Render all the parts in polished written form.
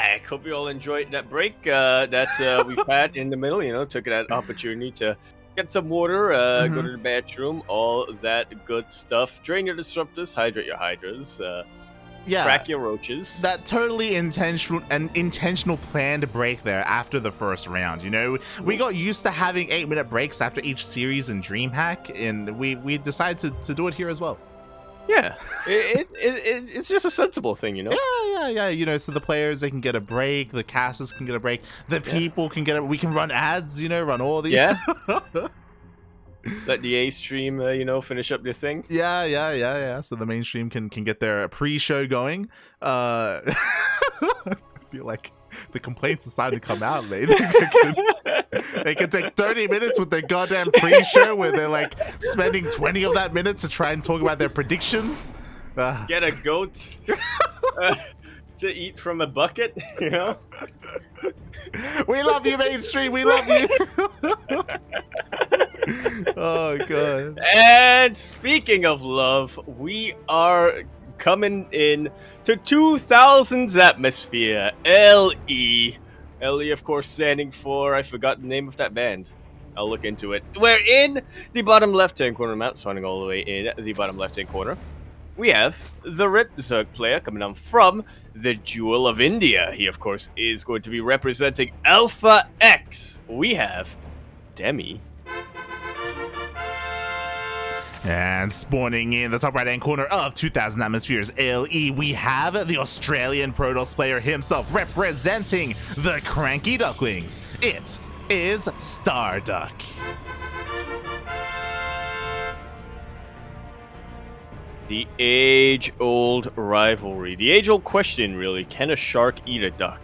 back. Hope you all enjoyed that break that we've had in the middle. Took that opportunity to get some water, go to the bathroom, all that good stuff. Drain your disruptors, hydrate your hydras, crack your roaches. That totally intentional planned break there after the first round. We got used to having 8-minute breaks after each series in DreamHack, and we decided to do it here as well. Yeah, it's just a sensible thing, Yeah. So the players, they can get a break, the casters can get a break, the people can get we can run ads, run all these. Yeah. Let the A stream, finish up their thing. Yeah. So the mainstream can get their pre-show going. I feel like the complaints are starting to come out, mate. They can take 30 minutes with their goddamn pre-show where they're like spending 20 of that minute to try and talk about their predictions. Get a goat to eat from a bucket, We love you, mainstream. We love you. Oh, God. And speaking of love, we are coming in to 2000's atmosphere. LE. LE, of course, standing for, I forgot the name of that band. I'll look into it. We're in the bottom left-hand corner. Mount's running all the way in the bottom left-hand corner. We have the Red Zerg player coming on from the Jewel of India. He, of course, is going to be representing Alpha X. We have Demi. And spawning in the top right-hand corner of 2000 Atmospheres LE, we have the Australian Protoss player himself representing the Cranky Ducklings. It is StarDuck. The age-old rivalry. The age-old question, really. Can a shark eat a duck?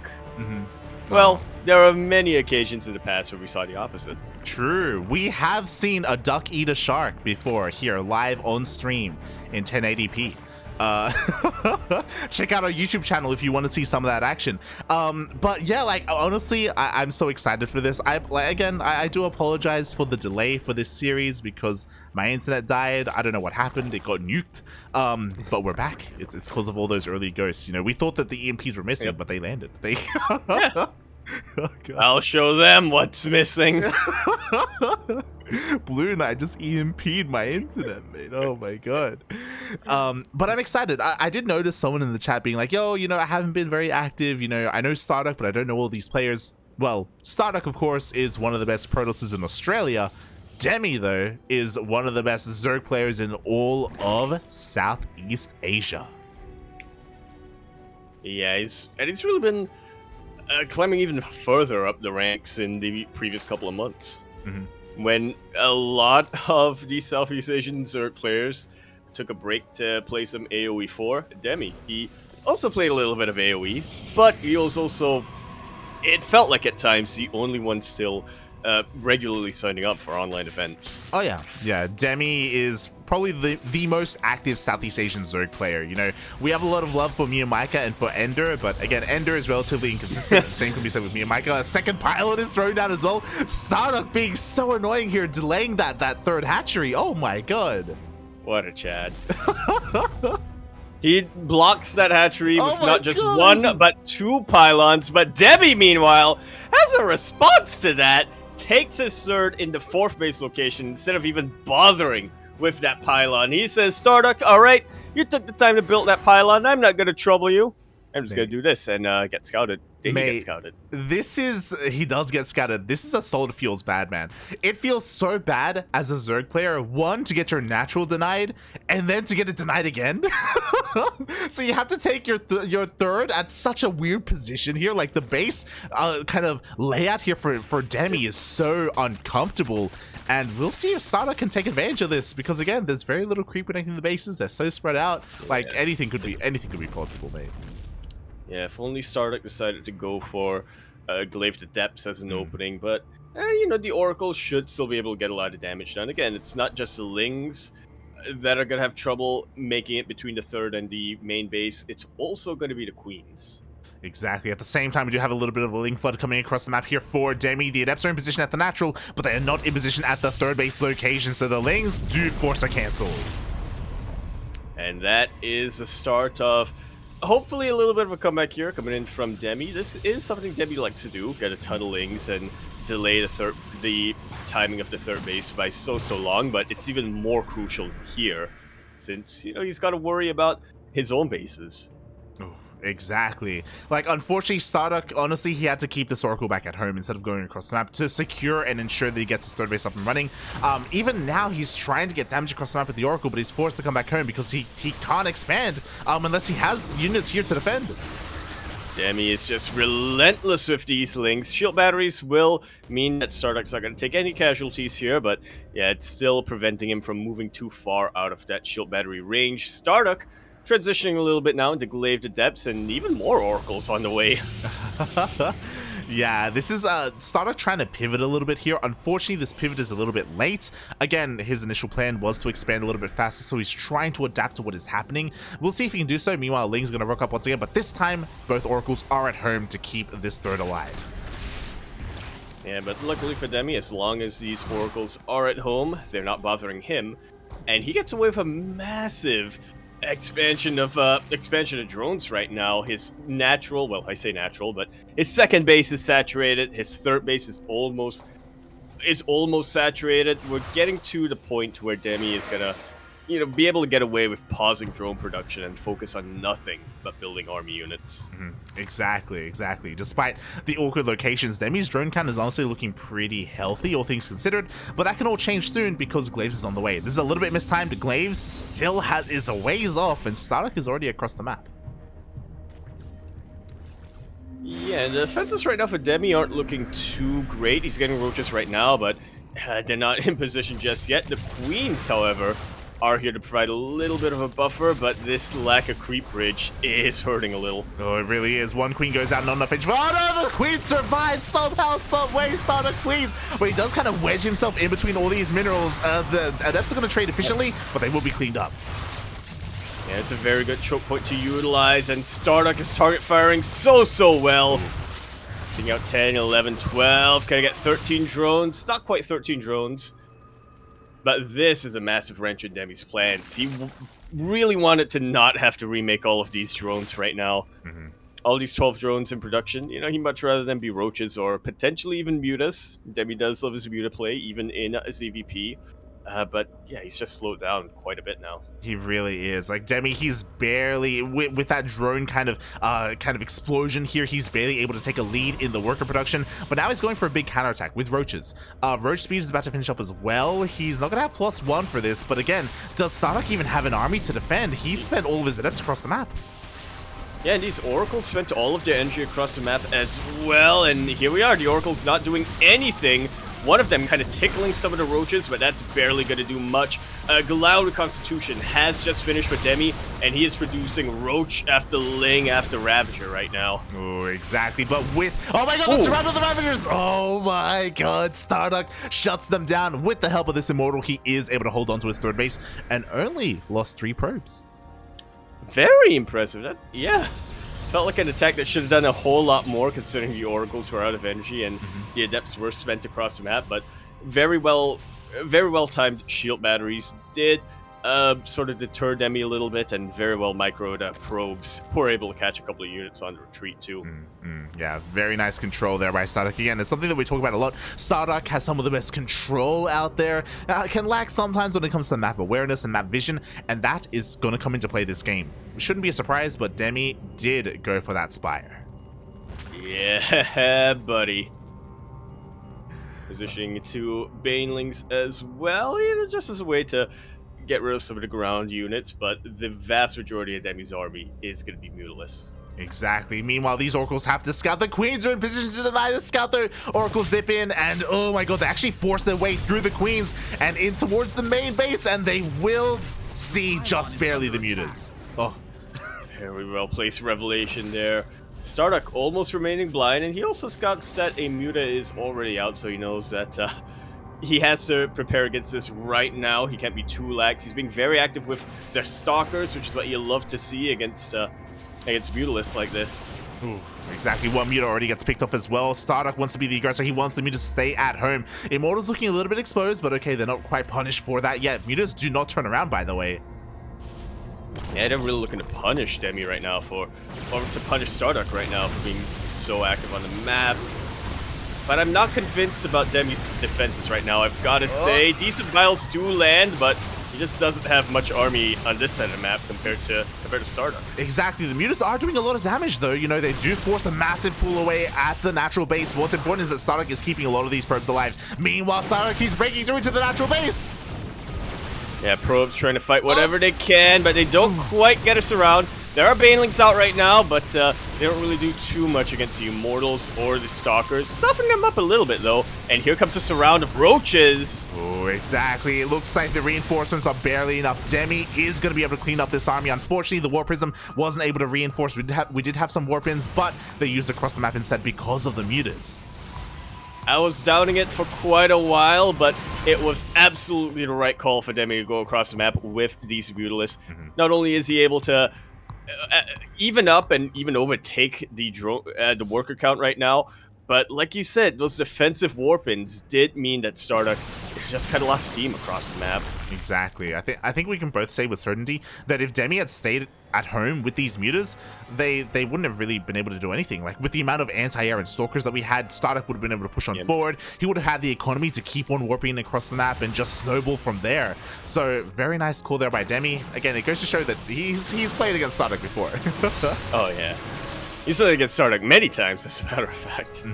Well, there are many occasions in the past where we saw the opposite. True. We have seen a duck eat a shark before here live on stream in 1080p. Check out our YouTube channel if you want to see some of that action. But yeah, honestly, I'm so excited for this. I do apologize for the delay for this series because my internet died. I don't know what happened. It got nuked. But we're back. It's because of all those early ghosts. We thought that the EMPs were missing, but they landed. Yeah. Oh, I'll show them what's missing. Blue Knight just EMP'd my internet, mate. Oh my god. But I'm excited. I did notice someone in the chat being like, yo, I haven't been very active. I know StarDuck, but I don't know all these players. Well, StarDuck, of course, is one of the best Protosses in Australia. Demi, though, is one of the best Zerg players in all of Southeast Asia. Yeah, he's really been climbing even further up the ranks in the previous couple of months. When a lot of the Southeast Asian Zerg players took a break to play some AoE for Demi. He also played a little bit of AoE, but he was also, it felt like at times, the only one still regularly signing up for online events. Oh yeah. Demi is probably the most active Southeast Asian Zerg player. We have a lot of love for Miyamika and for Ender, but again, Ender is relatively inconsistent. The same can be said with Miyamika. A second pilot is thrown down as well. StarDuck being so annoying here, delaying that third hatchery. Oh my god. What a Chad. He blocks that hatchery with not just one, but 2 pylons. But Demi, meanwhile, has a response to that. Takes his third in the 4th base location instead of even bothering with that pylon. He says, StarDuck, alright, you took the time to build that pylon. I'm not going to trouble you. I'm just going to do this and get scouted. He gets scouted. He does get scouted. This is a solid feels bad, man. It feels so bad as a Zerg player, one, to get your natural denied, and then to get it denied again. So you have to take your third at such a weird position here. Like the base kind of layout here for Demi is so uncomfortable. And we'll see if StarDuck can take advantage of this, because again, there's very little creep connecting the bases. They're so spread out. Like anything could be possible, mate. Yeah, if only StarDuck decided to go for Glaive to Depths as an opening, but the Oracle should still be able to get a lot of damage done. Again, it's not just the Lings that are going to have trouble making it between the 3rd and the main base. It's also going to be the Queens. Exactly. At the same time, we do have a little bit of a Ling Flood coming across the map here for Demi. The Adepts are in position at the natural, but they are not in position at the 3rd base location, so the Lings do force a cancel. And that is the start of hopefully a little bit of a comeback here coming in from Demi. This is something Demi likes to do, get a ton of lings and delay the timing of the third base by so long, but it's even more crucial here since, you know, he's got to worry about his own bases. Exactly. Like, unfortunately, StarDuck, honestly, he had to keep this Oracle back at home instead of going across the map to secure and ensure that he gets his third base up and running. Even now, he's trying to get damage across the map with the Oracle, but he's forced to come back home because he can't expand unless he has units here to defend. Demi is just relentless with these lings. Shield batteries will mean that StarDuck's not going to take any casualties here, but yeah, it's still preventing him from moving too far out of that shield battery range. StarDuck transitioning a little bit now into Glaive Adepts and even more Oracles on the way. Yeah, this is StarDuck trying to pivot a little bit here. Unfortunately, this pivot is a little bit late. Again, his initial plan was to expand a little bit faster, so he's trying to adapt to what is happening. We'll see if he can do so. Meanwhile, Ling's going to rock up once again, but this time, both Oracles are at home to keep this third alive. Yeah, but luckily for Demi, as long as these Oracles are at home, they're not bothering him, and he gets away with a massive expansion of drones right now. His natural, well, I say natural, but his second base is saturated. His third base is almost saturated. We're getting to the point where Demi is gonna, you know, be able to get away with pausing drone production and focus on nothing but building army units. Exactly. Despite the awkward locations, Demi's drone count is honestly looking pretty healthy, all things considered, but that can all change soon because Glaives is on the way. This is a little bit mistimed. Glaives still is a ways off, and StarDuck is already across the map. Yeah, the defenses right now for Demi aren't looking too great. He's getting roaches right now, but they're not in position just yet. The Queens, however, are here to provide a little bit of a buffer, but this lack of creep bridge is hurting a little. Oh, it really is. One Queen goes out, not enough HP. Oh no, the Queen survives somehow, some way. StarDuck, please. But he does kind of wedge himself in between all these minerals. The Adepts are going to trade efficiently, but they will be cleaned up. Yeah, it's a very good choke point to utilize, and StarDuck is target firing so well. Taking out 10, 11, 12. Can I get 13 drones? Not quite 13 drones. But this is a massive wrench in Demi's plans. He really wanted to not have to remake all of these drones right now. All these 12 drones in production, you know, he'd much rather than be roaches or potentially even mutas. Demi does love his muta play, even in a ZVP. But yeah, he's just slowed down quite a bit now. He really is. Like Demi, he's barely with that drone kind of explosion here. He's barely able to take a lead in the worker production. But now he's going for a big counterattack with roaches. Roach speed is about to finish up as well. He's not gonna have +1 for this. But again, does StarDuck even have an army to defend? He spent all of his adepts across the map. Yeah, and these Oracles spent all of their energy across the map as well. And here we are. The Oracle's not doing anything. One of them kind of tickling some of the roaches, but that's barely going to do much. Galao Reconstitution has just finished for Demi, and he is producing roach after ling after Ravager right now. Oh, exactly. But with... Oh my god, the surround of the Ravagers! Oh my god, StarDuck shuts them down. With the help of this Immortal, he is able to hold on to his third base and only lost 3 probes. Very impressive. Yeah. Felt like an attack that should have done a whole lot more considering the Oracles were out of energy and the Adepts were spent across the map, but very well timed shield batteries did sort of deter Demi a little bit, and very well microed probes were able to catch a couple of units on the retreat too. Yeah, very nice control there by StarDuck. Again, it's something that we talk about a lot. StarDuck has some of the best control out there. Can lack sometimes when it comes to map awareness and map vision, and that is going to come into play this game. It shouldn't be a surprise, but Demi did go for that Spire. Yeah, buddy. Positioning 2 Banelings as well, you know, just as a way to get rid of some of the ground units, but the vast majority of Demi's army is going to be mutaless. Exactly. Meanwhile, these Oracles have to scout. The Queens are in position to deny the scout. The Oracles dip in, and oh my god, they actually force their way through the Queens and in towards the main base, and they will see just barely the mutas. Oh. Very well placed revelation there. StarDuck almost remaining blind, and he also scouts that a muta is already out, so he knows that he has to prepare against this right now. He can't be too lax. He's being very active with their stalkers, which is what you love to see against mutalists like this. Ooh, exactly. One muta already gets picked off as well. StarDuck wants to be the aggressor. He wants the muta to stay at home. Immortal's looking a little bit exposed, but okay, they're not quite punished for that yet. Mutas do not turn around, by the way. Yeah, they're really looking to punish Demi right now or to punish StarDuck right now for being so active on the map. But I'm not convinced about Demi's defenses right now, I've got to say. Decent vials do land, but he just doesn't have much army on this side of the map compared to StarDuck. Exactly. The mutants are doing a lot of damage, though. You know, they do force a massive pull away at the natural base. But what's important is that StarDuck is keeping a lot of these probes alive. Meanwhile, StarDuck keeps breaking through into the natural base. Yeah, probes trying to fight whatever they can, but they don't quite get us around. There are banelings out right now, but they don't really do too much against the Immortals or the Stalkers. Softening them up a little bit, though. And here comes a surround of roaches. Oh, exactly. It looks like the reinforcements are barely enough. Demi is going to be able to clean up this army. Unfortunately, the Warp Prism wasn't able to reinforce. We did have some Warp Ins, but they used across the map instead because of the Mutas. I was doubting it for quite a while, but it was absolutely the right call for Demi to go across the map with these Mutalisks. Not only is he able to even up and even overtake the worker count right now, but like you said, those defensive warp-ins did mean that StarDuck just kind of lost steam across the map. Exactly. I think we can both say with certainty that if Demi had stayed at home with these mutas, they wouldn't have really been able to do anything. Like, with the amount of anti-air and stalkers that we had, StarDuck would have been able to push on forward. He would have had the economy to keep on warping across the map and just snowball from there. So, very nice call there by Demi. Again, it goes to show that he's played against StarDuck before. Oh, yeah. He's played against StarDuck many times, as a matter of fact.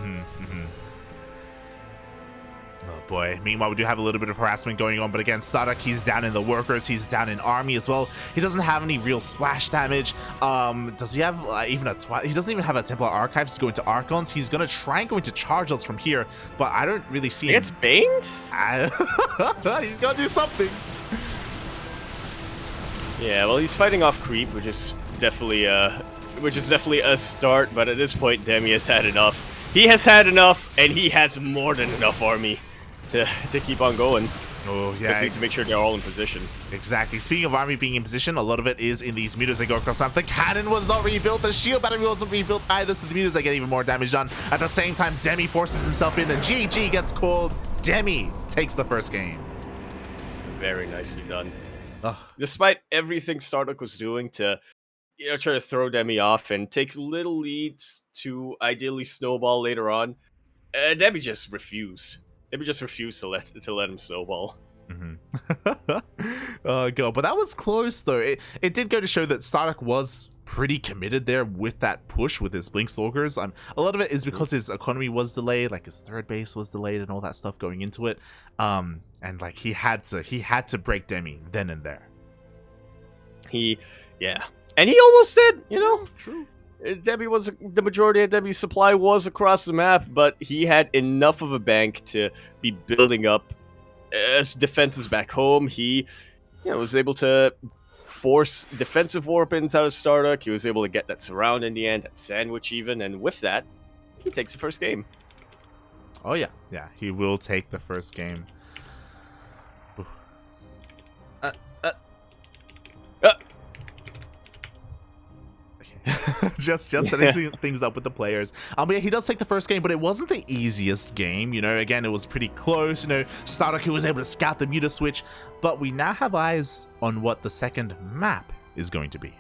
Oh boy. Meanwhile, we do have a little bit of harassment going on, but again, StarDuck, he's down in the workers, he's down in army as well. He doesn't have any real splash damage. Does he have even a he doesn't even have a Templar Archives to go into Archons. He's gonna try and go into Charge-Outs from here, but I don't really see him. It's Banes? He's gonna do something. Yeah, well, he's fighting off creep, which is definitely a start, but at this point, Demi has had enough. He has had enough, and he has more than enough army to keep on going. Oh, yeah. Just needs to make sure they're all in position. Exactly. Speaking of army being in position, a lot of it is in these mutas that go across the map. The cannon was not rebuilt. The shield battery wasn't rebuilt either, so the mutas that get even more damage done. At the same time, Demi forces himself in, and GG gets called. Demi takes the first game. Very nicely done. Despite everything StarDuck was doing to try to throw Demi off and take little leads to ideally snowball later on, Demi just refused. Demi just refused to let him snowball. Oh god, but that was close though. It did go to show that StarDuck was pretty committed there with that push with his Blink Stalkers. A lot of it is because his economy was delayed, like his third base was delayed and all that stuff going into it. And like he had to break Demi then and there. And he almost did, True. Demi the majority of Demi's supply was across the map, but he had enough of a bank to be building up defenses back home. He was able to force defensive warp-ins out of StarDuck. He was able to get that surround in the end, that sandwich even, and with that, he takes the first game. Oh yeah, he will take the first game. just setting things up with the players. But yeah, he does take the first game, but it wasn't the easiest game. Again, it was pretty close. StarDuck, who was able to scout the muta switch, but we now have eyes on what the second map is going to be.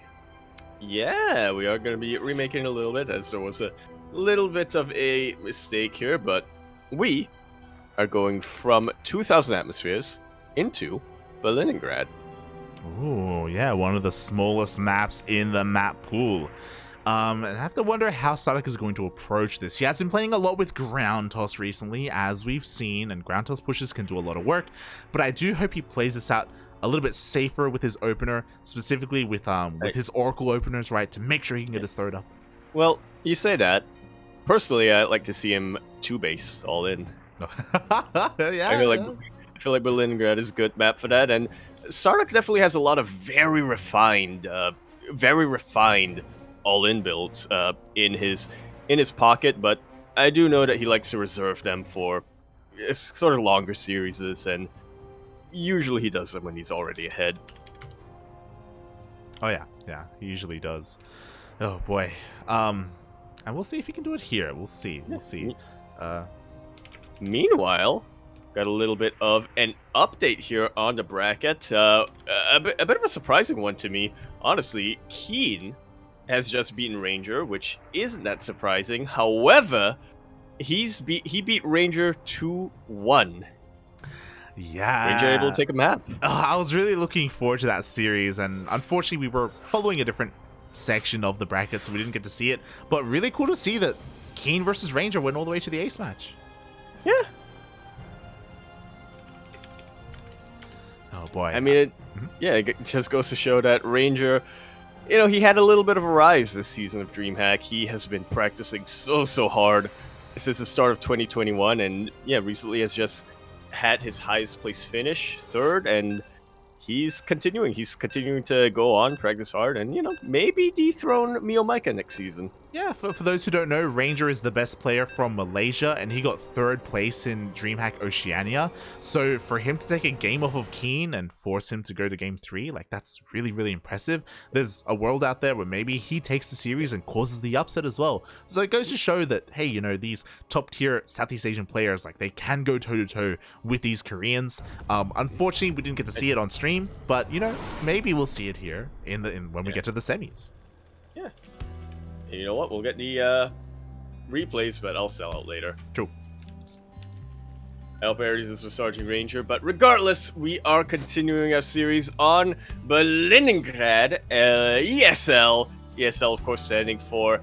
Yeah, we are going to be remaking a little bit, as there was a little bit of a mistake here, but we are going from 2,000 atmospheres into Berlingrad. Oh, yeah, one of the smallest maps in the map pool. And I have to wonder how StarDuck is going to approach this. He has been playing a lot with ground toss recently, as we've seen, and ground toss pushes can do a lot of work, but I do hope he plays this out a little bit safer with his opener, specifically with his Oracle openers, right, to make sure he can get his third up. Well, you say that. Personally, I'd like to see him 2-base all in. Yeah, I feel like Berlingrad is a good map for that, and StarDuck definitely has a lot of very refined all-in builds in his pocket, but I do know that he likes to reserve them for sort of longer series, and usually he does them when he's already ahead. Oh yeah, he usually does. Oh boy, and we'll see if he can do it here. We'll see. Meanwhile, got a little bit of an update here on the bracket. A bit of a surprising one to me. Honestly, Keen has just beaten Ranger, which isn't that surprising. However, he beat Ranger 2-1. Yeah. Ranger able to take a map. I was really looking forward to that series, and unfortunately we were following a different section of the bracket, so we didn't get to see it. But really cool to see that Keen versus Ranger went all the way to the ace match. Yeah. Oh boy. I mean, it just goes to show that Ranger, he had a little bit of a rise this season of DreamHack. He has been practicing so hard since the start of 2021, and recently has just had his highest place finish, 3rd, and he's continuing to go on, practice hard, and maybe dethrone Mio Micah next season. Yeah, for those who don't know, Ranger is the best player from Malaysia, and he got 3rd place in DreamHack Oceania. So for him to take a game off of Keen and force him to go to game 3, like, that's really, really impressive. There's a world out there where maybe he takes the series and causes the upset as well. So it goes to show that, hey, these top tier Southeast Asian players, like, they can go toe to toe with these Koreans. Unfortunately, we didn't get to see it on stream, but maybe we'll see it here when we get to the semis. Yeah. And you know what? We'll get the replays, but I'll sell out later. True. I hope everybody this was Sergeant Ranger, but regardless, we are continuing our series on Berlingrad, ESL. ESL, of course, standing for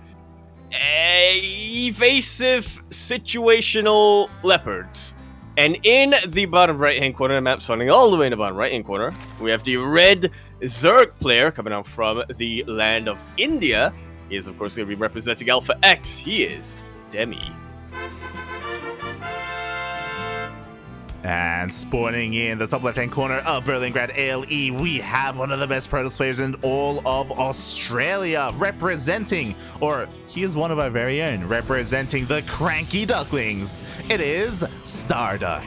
Evasive Situational Leopards. And in the bottom right-hand corner of the map, starting all the way in the bottom right-hand corner, we have the red Zerg player coming out from the land of India. He is, of course, going to be representing Alpha X. He is Demi. And spawning in the top left-hand corner of Berlingrad ALE, we have one of the best Protoss players in all of Australia, he is one of our very own, representing the Cranky Ducklings. It is StarDuck.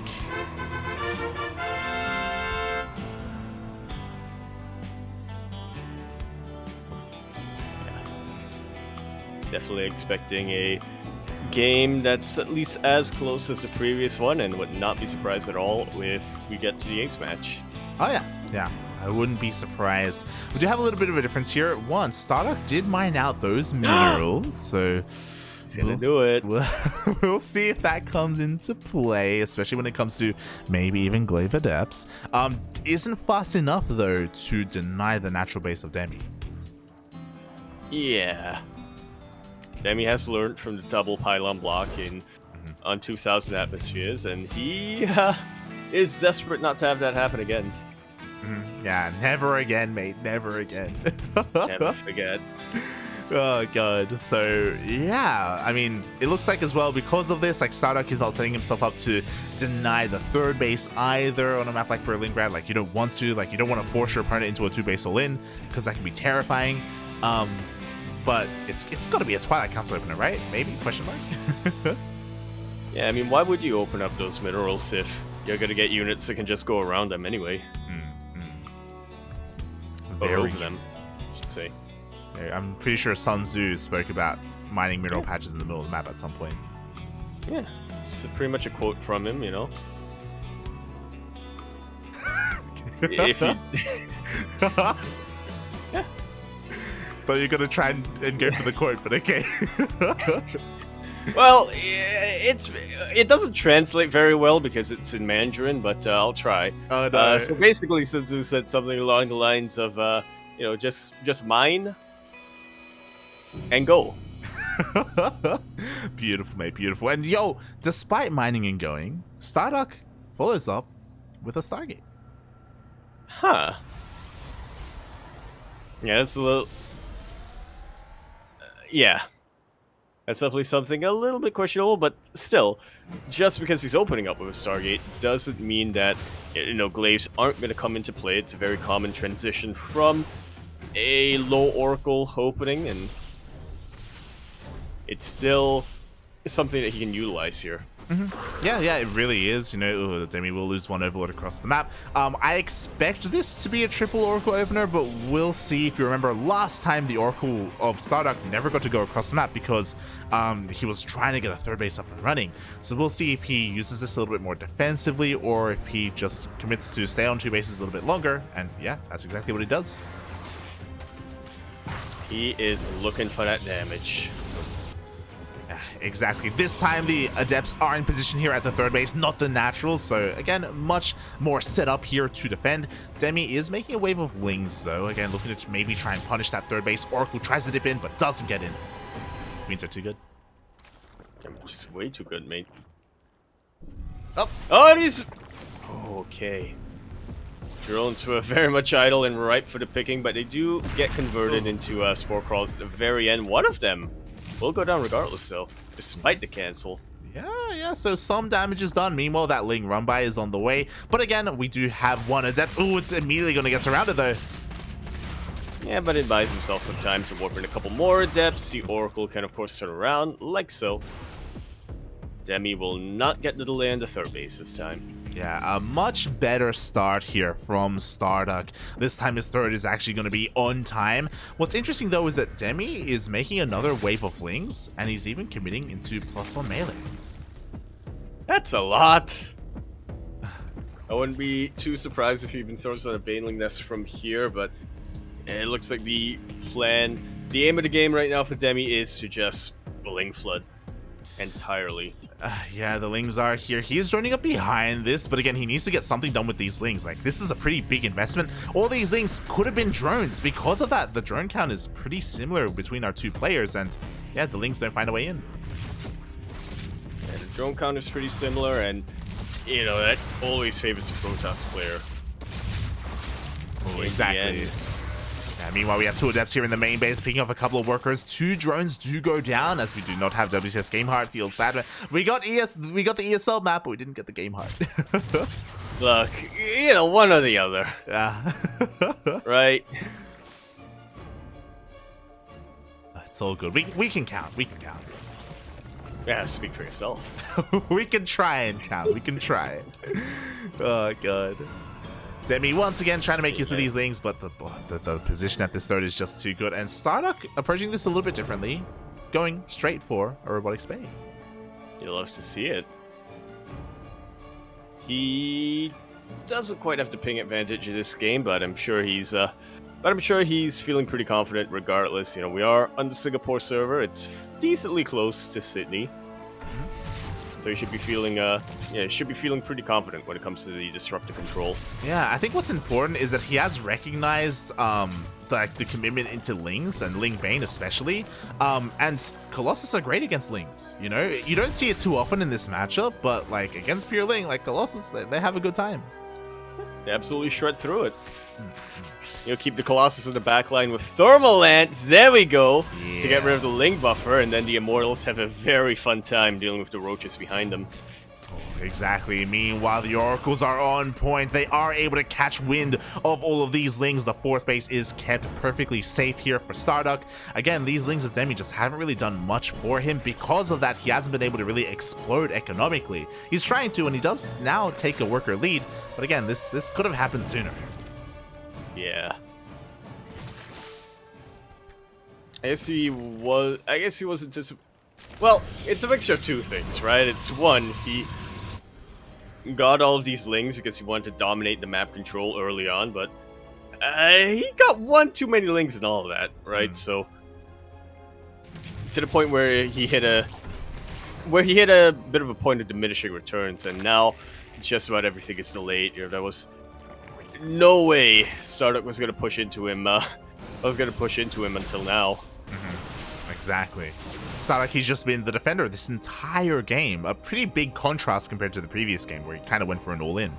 Definitely expecting a game that's at least as close as the previous one, and would not be surprised at all if we get to the ace match. Oh yeah, I wouldn't be surprised. We do have a little bit of a difference here. One, StarDuck did mine out those minerals, so he's gonna do it. We'll see if that comes into play, especially when it comes to maybe even Glaive Adepts. Isn't fast enough though to deny the natural base of Demi. Yeah. Demi has learned from the double pylon block on 2,000 atmospheres, and he is desperate not to have that happen again. Yeah, never again, mate. Never again. Never forget. Oh god. So yeah, I mean, it looks like as well because of this, like, StarDuck is not setting himself up to deny the 3rd base either on a map like Berlingrad. Like, you don't want to force your opponent into a 2-base all-in, because that can be terrifying. But it's got to be a Twilight Council opener, right? Maybe? Question mark? Yeah, I mean, why would you open up those minerals if you're going to get units that can just go around them anyway? Or over them, I should say. I'm pretty sure Sun Tzu spoke about mining mineral patches in the middle of the map at some point. Yeah, it's pretty much a quote from him, If you... Yeah. But you're gonna try and go for the quote, but okay. Well, it doesn't translate very well because it's in Mandarin, but I'll try. Oh no. So basically, Sun Tzu said something along the lines of, just mine and go. Beautiful, mate, beautiful. And yo, despite mining and going, StarDuck follows up with a Stargate. Huh. Yeah, that's a little... yeah. That's definitely something a little bit questionable, but still, just because he's opening up with a Stargate doesn't mean that, glaives aren't going to come into play. It's a very common transition from a low Oracle opening, and it's still something that he can utilize here. Yeah, it really is. You know, Demi will lose one Overlord across the map. I expect this to be a triple Oracle opener, but we'll see. If you remember, last time the Oracle of StarDuck never got to go across the map because he was trying to get a third base up and running. So we'll see if he uses this a little bit more defensively or if he just commits to stay on 2 bases a little bit longer. And yeah, that's exactly what he does. He is looking for that damage. Exactly. This time the Adepts are in position here at the third base, not the Naturals. So again, much more set up here to defend. Demi is making a wave of Lings though. Again, looking to maybe try and punish that third base. Oracle tries to dip in, but doesn't get in. Queens are too good. Just way too good, mate. Oh, Oh, it is. Okay. Drones were very much idle and ripe for the picking, but they do get converted into Spore Crawls at the very end. One of them will go down regardless, though, despite the cancel. Yeah, so some damage is done. Meanwhile, that Ling run by is on the way. But again, we do have one Adept. Oh, it's immediately going to get surrounded, though. Yeah, but it buys himself some time to warp in a couple more Adepts. The Oracle can, of course, turn around, like so. Demi will not get the delay on the third base this time. Yeah, a much better start here from StarDuck. This time his third is actually going to be on time. What's interesting though is that Demi is making another wave of Lings, and he's even committing into +1 melee. That's a lot. I wouldn't be too surprised if he even throws out a Baneling Nest from here, but it looks like the plan, the aim of the game right now for Demi is to just Ling Flood entirely. Yeah, the Lings are here. He is joining up behind this, but again, he needs to get something done with these Lings. Like, this is a pretty big investment. All these Lings could have been drones. Because of that, the drone count is pretty similar between our two players, and yeah, the Lings don't find a way in. Yeah, the drone count is pretty similar, and you know, that always favors the Protoss player. Oh, exactly. Yeah, meanwhile, we have 2 Adepts here in the main base, picking up a couple of workers. 2 drones do go down, as we do not have WCS Game Heart. Feels bad. We got the ESL map, but we didn't get the Game Heart. Look, you know, one or the other. Yeah. Right? It's all good. We can count. We can count. Yeah, speak for yourself. We can try and count. We can try. Oh, God. Demi once again trying to make use of these Lings, but the position at this third is just too good. And StarDuck approaching this a little bit differently, going straight for a Robotic Spade. You'll love to see it. He doesn't quite have the ping advantage in this game, but I'm sure he's feeling pretty confident regardless. You know, we are on the Singapore server. It's decently close to Sydney. So you should be feeling, pretty confident when it comes to the disruptor control. Yeah, I think what's important is that he has recognized like the commitment into Lings and Ling Bane especially. And Colossus are great against Lings. You know, you don't see it too often in this matchup, but like against pure Ling, like Colossus, they have a good time. They absolutely shred through it. You know, keep the Colossus in the backline with Thermal Lance. There we go. Yeah. To get rid of the Ling buffer, and then the Immortals have a very fun time dealing with the Roaches behind them. Oh, exactly. Meanwhile, the Oracles are on point. They are able to catch wind of all of these Lings. The fourth base is kept perfectly safe here for StarDuck. Again, these Lings of Demi just haven't really done much for him. Because of that, he hasn't been able to really explode economically. He's trying to, and he does now take a worker lead. But again, this could have happened sooner. Yeah. I guess he wasn't just... Well, it's a mixture of 2 things, right? It's one, he got all of these Lings because he wanted to dominate the map control early on, but he got 1 too many Lings and all of that, right? So, to the point where he hit a bit of a point of diminishing returns, and now just about everything is delayed. You know, there was no way StarDuck was going to push into him. Until now. Exactly. StarDuck, he's just been the defender this entire game. A pretty big contrast compared to the previous game where he kind of went for an all-in.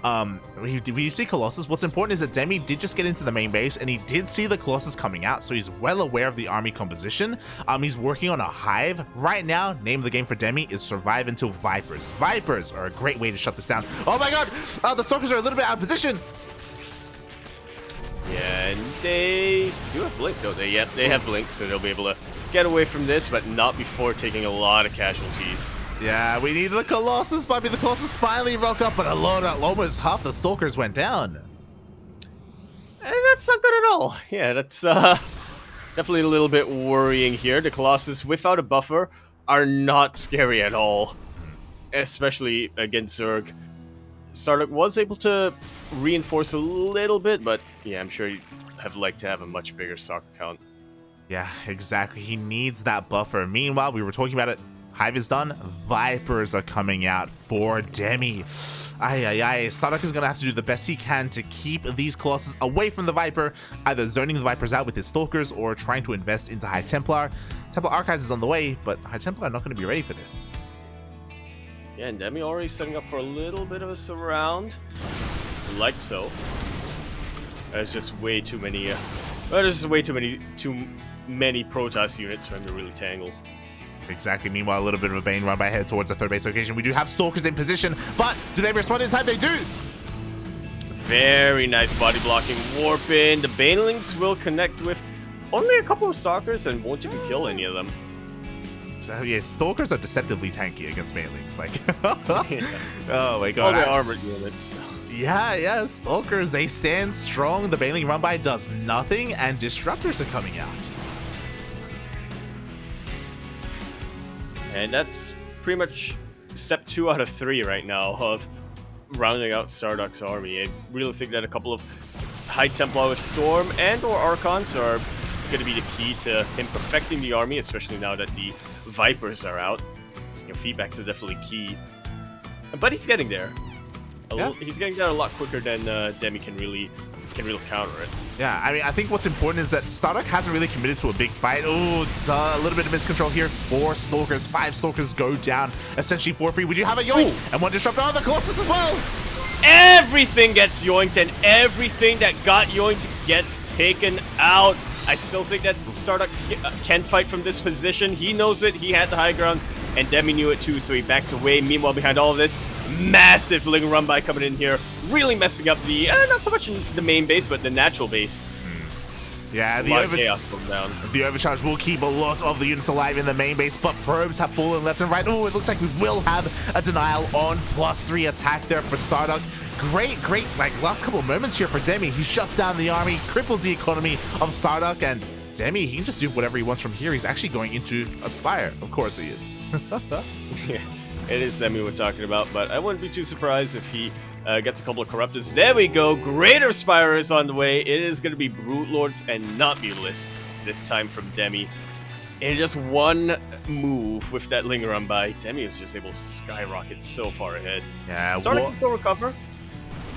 When you see Colossus, what's important is that Demi did just get into the main base and he did see the Colossus coming out, so he's well aware of the army composition. He's working on a hive. Right now, name of the game for Demi is Survive Until Vipers. Vipers are a great way to shut this down. Oh my god! The Stalkers are a little bit out of position! Yeah, and they do have Blink, don't they? Yep, they have Blink, so they'll be able to get away from this, but not before taking a lot of casualties. Yeah, we need the Colossus, Bobby. The Colossus finally broke up, but almost half the Stalkers went down. That's not good at all. Yeah, that's definitely a little bit worrying here. The Colossus, without a buffer, are not scary at all, especially against Zerg. StarDuck was able to reinforce a little bit, but yeah, I'm sure you'd have liked to have a much bigger stock count. Yeah, exactly. He needs that buffer. Meanwhile, we were talking about it. Hive is done. Vipers are coming out for Demi. StarDuck is going to have to do the best he can to keep these Colossus away from the Viper, either zoning the Vipers out with his Stalkers or trying to invest into High Templar. Templar Archives is on the way, but High Templar are not going to be ready for this. Yeah, and Demi already setting up for a little bit of a surround. Like so. There's just way too many, too many Protoss units for him to really tangle. Exactly. Meanwhile, a little bit of a Bane run by head towards the third base location. We do have Stalkers in position, but do they respond in time? They do! Very nice body blocking warp in. The Banelings will connect with only a couple of Stalkers and won't even kill any of them. So yeah, Stalkers are deceptively tanky against Banelings. Like, oh my god. All the armored units. Yeah, Stalkers, they stand strong. The Baneling run by does nothing, and Disruptors are coming out. And that's pretty much step 2 out of 3 right now of rounding out StarDuck's army. I really think that a couple of High Templar with Storm and or Archons are going to be the key to him perfecting the army, especially now that the Vipers are out. Feedbacks are definitely key. But he's getting there. He's getting there a lot quicker than Demi can really counter it. Yeah, I mean, I think what's important is that StarDuck hasn't really committed to a big fight. Oh, it's a little bit of miscontrol here. 4 Stalkers, 5 Stalkers go down, essentially for free. We do have a yoink, and one disruptor on the Colossus as well. Everything gets yoinked, and everything that got yoinked gets taken out. I still think that StarDuck can fight from this position. He knows it. He had the high ground, and Demi knew it too, so he backs away. Meanwhile, behind all of this, massive Ling run by coming in here, really messing up the, not so much in the main base, but the natural base. Yeah, the chaos going down. The overcharge will keep a lot of the units alive in the main base, but probes have fallen left and right. Oh, it looks like we will have a denial on +3 attack there for StarDuck. Great, like, last couple of moments here for Demi. He shuts down the army, cripples the economy of StarDuck, and Demi, he can just do whatever he wants from here. He's actually going into Aspire. Of course he is. Yeah, it is Demi we're talking about, but I wouldn't be too surprised if he gets a couple of Corruptors. There we go. Greater Spire is on the way. It is going to be Brute Lords and not Mutalists this time from Demi. In just one move with that Ling run by, Demi was just able to skyrocket so far ahead. Yeah, StarDuck can still recover,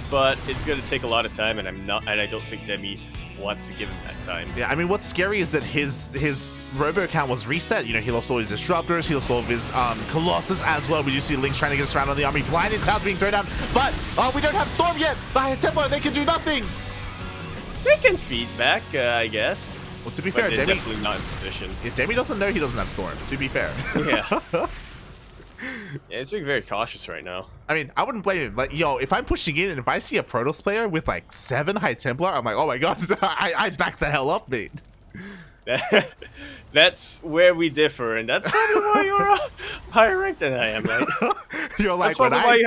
but it's going to take a lot of time, and I don't think Demi wants to give him that time. Yeah, I mean, what's scary is that his Robo account was reset. You know, he lost all his Disruptors, he lost all of his Colossus as well. We do see Link's trying to get us around on the army. Blinding Clouds being thrown down, but we don't have Storm yet. The High Templar, they can do nothing. They can feed back, I guess. Well, to be fair, they're Demi definitely not in position. Yeah, Demi doesn't know he doesn't have Storm, to be fair. Yeah. Yeah, it's being very cautious right now. I mean, I wouldn't blame him. Like, yo, if I'm pushing in and if I see a Protoss player with like 7 High Templar, I'm like, oh my god, I'd back the hell up, mate. That's where we differ, and that's probably why you're higher ranked than I am, right? You're like, that's probably why you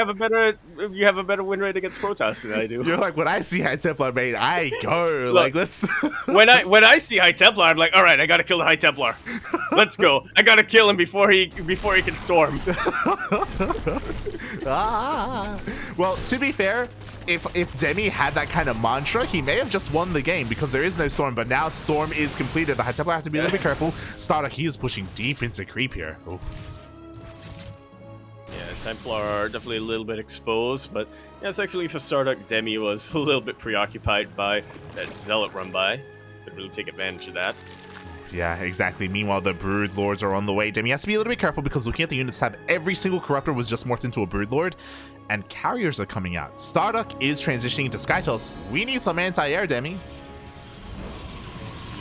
have a better win rate against Protoss than I do. You're like, when I see High Templar, mate, I go. Look, like, let's. when I see High Templar, I'm like, all right, I gotta kill the High Templar. Let's go. I gotta kill him before he can storm. Well, to be fair, if Demi had that kind of mantra, he may have just won the game because there is no Storm, but now Storm is completed. The High Templar have to be a little bit careful. StarDuck, he is pushing deep into creep here. Ooh. Yeah, Templar are definitely a little bit exposed, but yeah, thankfully for StarDuck, Demi was a little bit preoccupied by that Zealot run by. Could really take advantage of that. Yeah, exactly. Meanwhile, the Brood Lords are on the way. Demi has to be a little bit careful because looking at the units tab, every single Corruptor was just morphed into a Brood Lord, and Carriers are coming out. StarDuck is transitioning into Skytoss. We need some anti-air, Demi.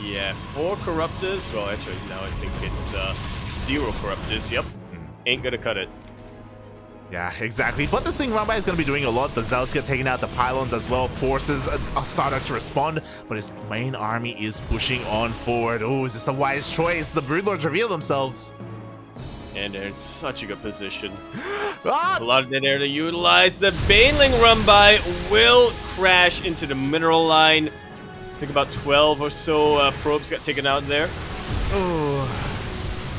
Yeah, 4 Corruptors. Well, actually, now I think it's 0 Corruptors. Yep. Ain't gonna cut it. Yeah, exactly. But this thing Rambai is going to be doing a lot. The Zealots get taken out, the Pylons as well. Forces a StarDuck to respond, but his main army is pushing on forward. Oh, is this a wise choice? The Broodlords reveal themselves. And they're in such a good position. Ah! A lot of dead air to utilize. The Baneling run by will crash into the mineral line. I think about 12 or so probes got taken out there. Oh.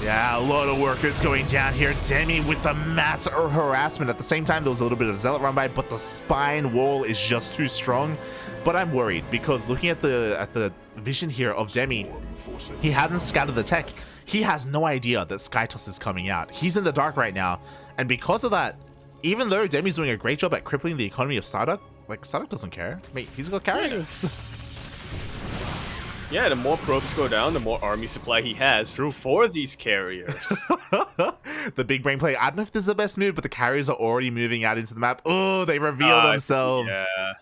Yeah, a lot of workers going down here. Demi with the mass harassment. At the same time, there was a little bit of Zealot run by, but the spine wall is just too strong. But I'm worried because looking at the vision here of Demi, he hasn't scouted the tech. He has no idea that Skytoss is coming out. He's in the dark right now, and because of that, even though Demi's doing a great job at crippling the economy of StarDuck, like StarDuck doesn't care. Mate, he's got carriers. Yeah, the more probes go down, the more army supply he has for these carriers. The big brain play. I don't know if this is the best move, but the carriers are already moving out into the map. Oh, they reveal themselves. Yeah.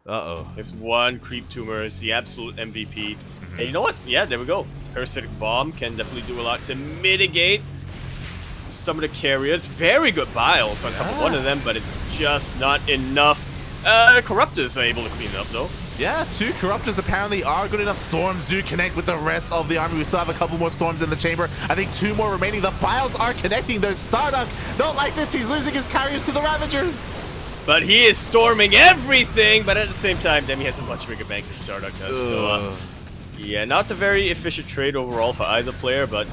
Uh-oh. This one creep tumor is the absolute MVP. And you know what? Yeah, there we go. Parasitic Bomb can definitely do a lot to mitigate some of the carriers. Very good biles on top of one of them, but it's just not enough. Corruptors are able to clean it up, though. Yeah, 2 Corruptors apparently are good enough. Storms do connect with the rest of the army. We still have a couple more Storms in the chamber. I think 2 more remaining. The biles are connecting. There's StarDuck. Not like this. He's losing his carriers to the Ravagers. But he is storming everything. But at the same time, Demi has a much bigger bank than StarDuck does. So, yeah, not a very efficient trade overall for either player, but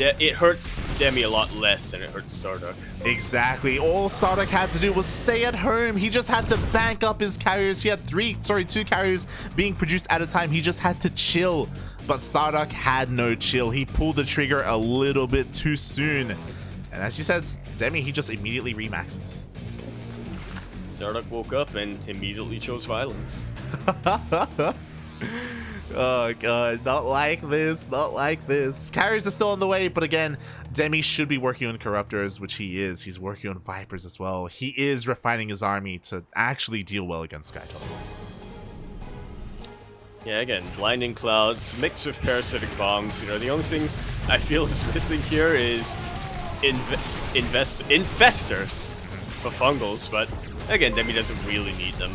it hurts Demi a lot less than it hurts StarDuck. Exactly. All StarDuck had to do was stay at home. He just had to bank up his carriers. He had 2 carriers being produced at a time. He just had to chill. But StarDuck had no chill. He pulled the trigger a little bit too soon. And as you said, Demi, he just immediately remaxes. StarDuck woke up and immediately chose violence. Oh god, not like this, not like this. Carriers are still on the way, but again, Demi should be working on Corruptors, which he is. He's working on Vipers as well. He is refining his army to actually deal well against Skytoss. Yeah, again, Blinding Clouds mixed with Parasitic Bombs. You know, the only thing I feel is missing here is infestors for fungals, but again, Demi doesn't really need them.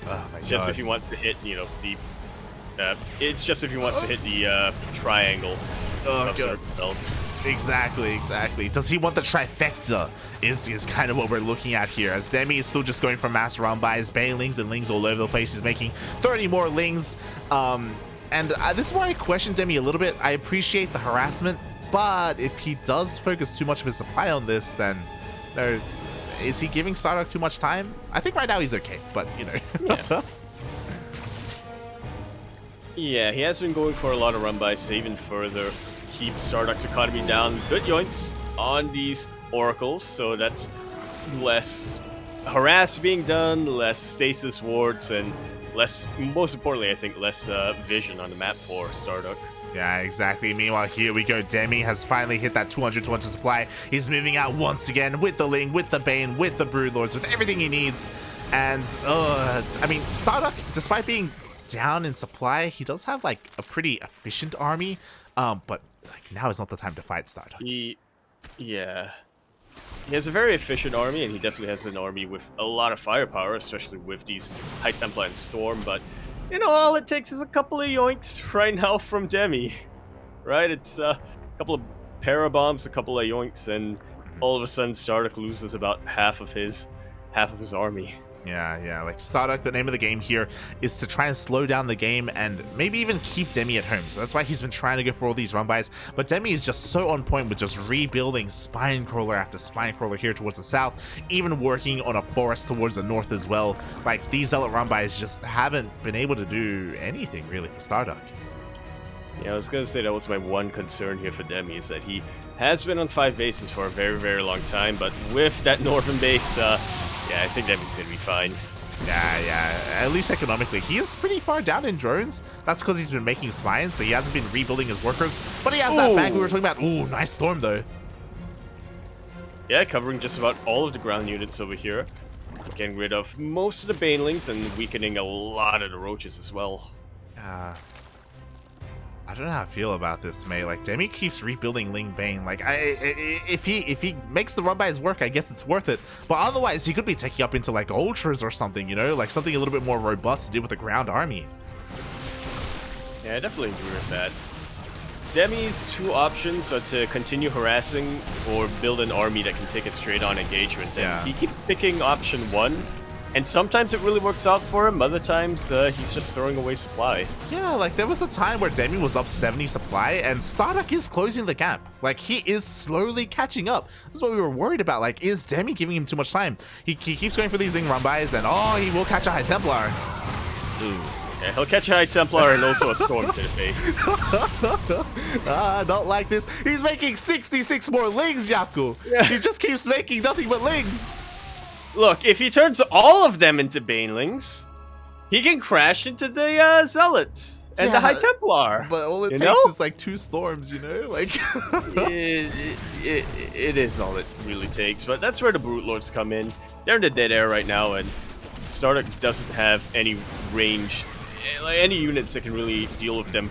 Oh my god. Just if he wants to hit, you know, it's just if he wants to hit the triangle of certain belts. Exactly, exactly. Does he want the trifecta? Is kind of what we're looking at here. As Demi is still just going for mass round buys, Banelings and Lings all over the place. He's making 30 more Lings. And this is why I question Demi a little bit. I appreciate the harassment, but if he does focus too much of his supply on this, then is he giving StarDuck too much time? I think right now he's okay, but you know. Yeah. Yeah, he has been going for a lot of run-bys to even further keep StarDuck's economy down. Good yoinks on these oracles, so that's less harass being done, less stasis wards, and less, most importantly, I think, less vision on the map for StarDuck. Yeah, exactly. Meanwhile, here we go. Demi has finally hit that 200 supply. He's moving out once again with the Ling, with the Bane, with the Broodlords, with everything he needs. And, I mean, StarDuck, despite being down in supply, he does have like a pretty efficient army, but like now is not the time to fight StarDuck. He has a very efficient army, and he definitely has an army with a lot of firepower, especially with these High Templar and Storm, but you know, all it takes is a couple of yoinks right now from Demi, right? It's a couple of parabombs, a couple of yoinks, and all of a sudden StarDuck loses about half of his army. Yeah, like StarDuck, the name of the game here is to try and slow down the game and maybe even keep Demi at home. So that's why he's been trying to go for all these run-bys. But Demi is just so on point with just rebuilding spine crawler after spine crawler here towards the south, even working on a forest towards the north as well. Like, these Zealot run-bys just haven't been able to do anything really for StarDuck. Yeah, I was going to say that was my one concern here for Demi, is that he has been on 5 bases for a very, very long time, but with that northern base, yeah, I think Demi's going to be fine. Yeah, at least economically. He is pretty far down in drones. That's because he's been making spines, so he hasn't been rebuilding his workers. But he has that bank we were talking about. Ooh, nice storm, though. Yeah, covering just about all of the ground units over here. Getting rid of most of the Banelings and weakening a lot of the Roaches as well. I don't know how I feel about this, May. Like, Demi keeps rebuilding Ling Bane. Like, if he makes the run-bys work, I guess it's worth it. But otherwise, he could be taking up into, like, Ultras or something, you know? Like, something a little bit more robust to do with the ground army. Yeah, I definitely agree with that. Demi's two options are to continue harassing or build an army that can take it straight on engagement. And he keeps picking option 1, and sometimes it really works out for him, other times he's just throwing away supply. Yeah, like there was a time where Demi was up 70 supply and StarDuck is closing the gap. Like he is slowly catching up. This is what we were worried about. Like, is Demi giving him too much time? He keeps going for these Zing run-bys and he will catch a High Templar. Ooh. Yeah, he'll catch a High Templar and also a Storm to the face. Not like this. He's making 66 more lings, Yaku. Yeah. He just keeps making nothing but lings. Look, if he turns all of them into Banelings, he can crash into the Zealots and the High Templar. But all it takes is like 2 storms, you know? Like it is all it really takes. But that's where the Brute Lords come in. They're in the dead air right now, and StarDuck doesn't have any range, like any units that can really deal with them.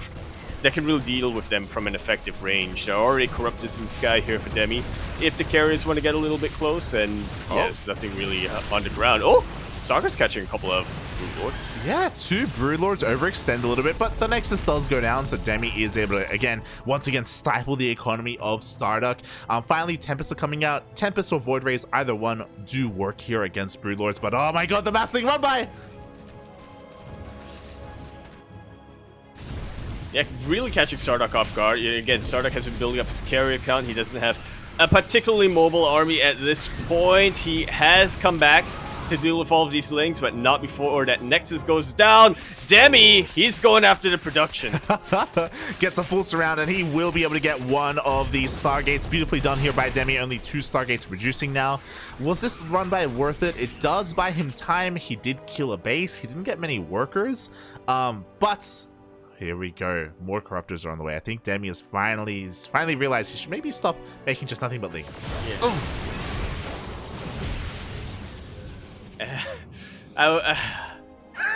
From an effective range. There are already Corruptors in the sky here for Demi. If the carriers want to get a little bit close, and there's nothing really on the ground. Oh, Stalker's catching a couple of Brood Lords. Yeah, 2 Brood Lords overextend a little bit, but the Nexus does go down, so Demi is able to, once again, stifle the economy of StarDuck. Finally, Tempests are coming out. Tempest or Void Rays, either one, do work here against Brood Lords, but oh my god, the Massling run by! Yeah, really catching StarDuck off guard. Again, StarDuck has been building up his carrier count. He doesn't have a particularly mobile army at this point. He has come back to deal with all of these lings, but not before that Nexus goes down. Demi, he's going after the production. Gets a full surround, and he will be able to get one of these Stargates. Beautifully done here by Demi. Only 2 Stargates producing now. Was this run by worth it? It does buy him time. He did kill a base. He didn't get many workers, but here we go. More Corruptors are on the way. I think Demi has finally realized he should maybe stop making just nothing but lings.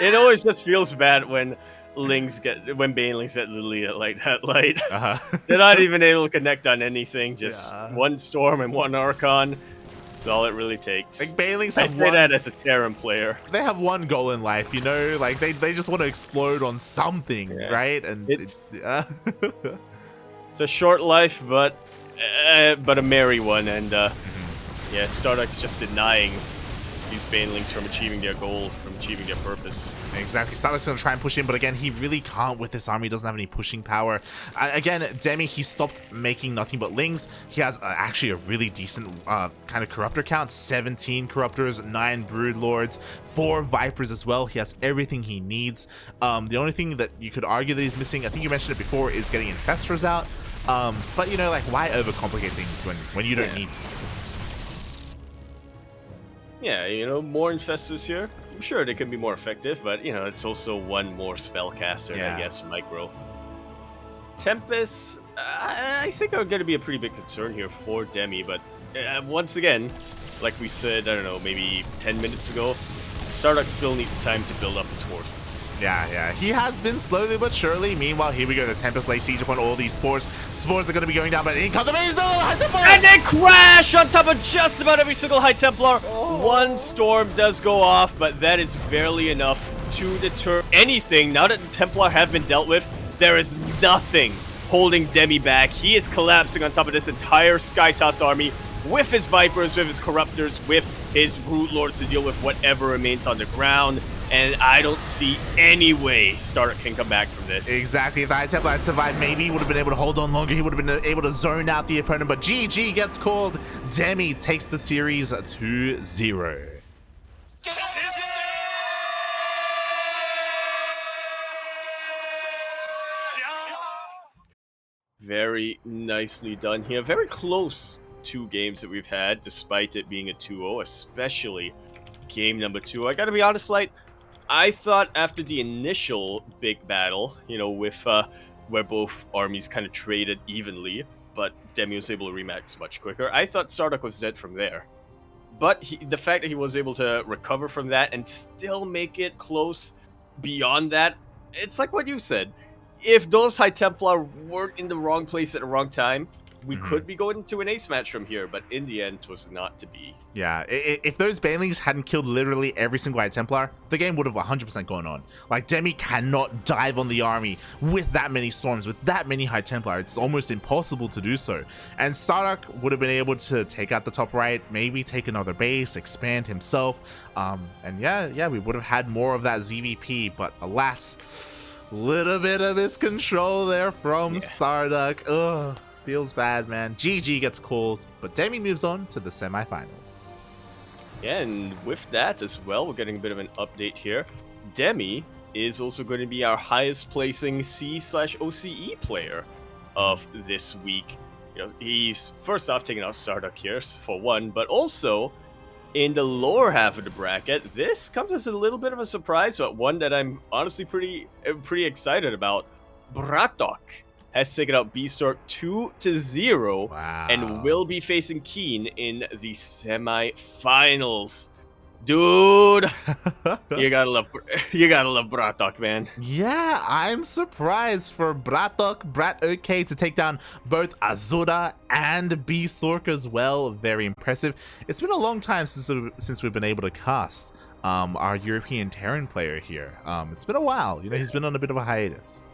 It always just feels bad when Banelings get literally like that light. They're not even able to connect on anything. Just one Storm and one Archon. That's all it really takes. Like Banelings I say that as a Terran player. They have one goal in life, you know? Like they just want to explode on something, right? And it's a short life, but a merry one. And yeah, StarDuck's just denying these Banelings from achieving their goal, from achieving their purpose. Exactly. StarDuck's going to try and push in, but again, he really can't with this army. He doesn't have any pushing power. Again, Demi, he stopped making nothing but lings. He has actually a really decent kind of Corruptor count. 17 Corruptors, 9 Brood Lords, 4 Vipers as well. He has everything he needs. The only thing that you could argue that he's missing, I think you mentioned it before, is getting Infestors out. But, you know, like, why overcomplicate things when you don't need to? Yeah, you know, more Infestors here. I'm sure they can be more effective, but, you know, it's also one more spellcaster, I guess, micro. Tempests, I think are going to be a pretty big concern here for Demi, but once again, like we said, I don't know, maybe 10 minutes ago, StarDuck still needs time to build up his forces. Yeah. He has been slowly but surely. Meanwhile, here we go. The Tempest lay siege upon all these spores. Spores are going to be going down, but in comes the Maze! And they crash on top of just about every single High Templar. One Storm does go off, but that is barely enough to deter anything. Now that the Templar have been dealt with, there is nothing holding Demi back. He is collapsing on top of this entire Skytoss army with his Vipers, with his Corruptors, with his Brute Lords to deal with whatever remains on the ground. And I don't see any way StarDuck can come back from this. Exactly. If the High Templar had survived, maybe he would have been able to hold on longer. He would have been able to zone out the opponent. But GG gets called. Demi takes the series 2-0. Very nicely done here. Very close 2 games that we've had, despite it being a 2-0, especially game number 2. I gotta be honest, Light, I thought after the initial big battle, you know, with where both armies kind of traded evenly, but Demi was able to rematch much quicker, I thought StarDuck was dead from there. But the fact that he was able to recover from that and still make it close beyond that, it's like what you said. If those High Templar weren't in the wrong place at the wrong time, we could be going to an ace match from here, but in the end, it was not to be. Yeah, if those banelings hadn't killed literally every single High Templar, the game would have 100% gone on. Like, Demi cannot dive on the army with that many storms, with that many High Templar. It's almost impossible to do so. And StarDuck would have been able to take out the top right, maybe take another base, expand himself. And yeah, we would have had more of that ZVP, but alas, little bit of miscontrol there from StarDuck. Ugh. Feels bad, man. GG gets called, but Demi moves on to the semifinals. Yeah, and with that as well, we're getting a bit of an update here. Demi is also going to be our highest placing C/OCE player of this week. You know, he's first off taking out StarDuck here for one, but also in the lower half of the bracket, this comes as a little bit of a surprise, but one that I'm honestly pretty excited about. Bratok has taken out Beastork 2-0 and will be facing Keen in the semifinals. Dude, you gotta love Bratok, man. Yeah, I'm surprised for Brat OK to take down both Azura and Beastork as well. Very impressive. It's been a long time since we've been able to cast our European Terran player here. It's been a while. You know, he's been on a bit of a hiatus.